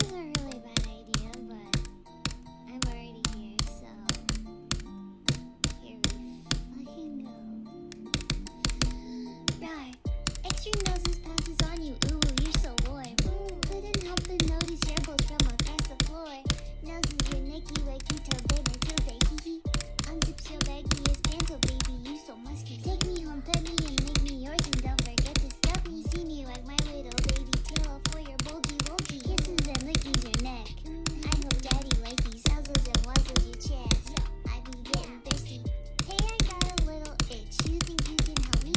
is a really bad idea, but I'm already here, so here we fucking go. Rar, extreme noses pounces on you, ooh, you're so warm. Couldn't help but notice your bolts from across the floor. Noses your Nicky like you tell Ben or Tilde, hee hee. Unzips your baggiest panto, baby, you so musky. Take me home, pet me, and make me yours, and don't forget to stuff me. See me like my little baby tail for your bulgy bulgy. Kisses and lickies your neck. I hope daddy likes these nuzzles and wuzzles your chest. I be getting thirsty. Hey, I got a little itch. You think you can help me?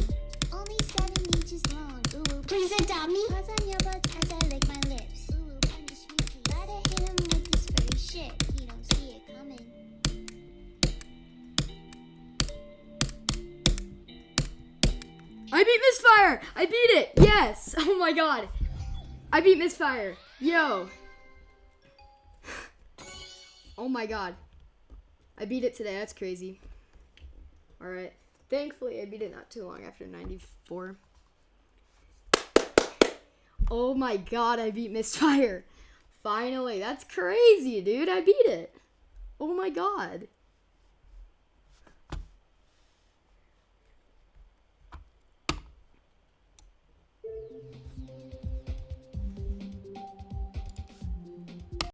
Only 7 inches long. Ooh, please adopt me. Paws on your butt as I lick my lips. Ooh, punish me, please. Gotta hit him with this furry shit. He don't see it coming. I beat Misfire! I beat it! Yes! Oh my god. I beat Misfire. Yo. Oh my god. I beat it today. That's crazy. Alright. Thankfully, I beat it not too long after 94. Oh my god, I beat Misfire. Finally. That's crazy, dude. I beat it. Oh my god.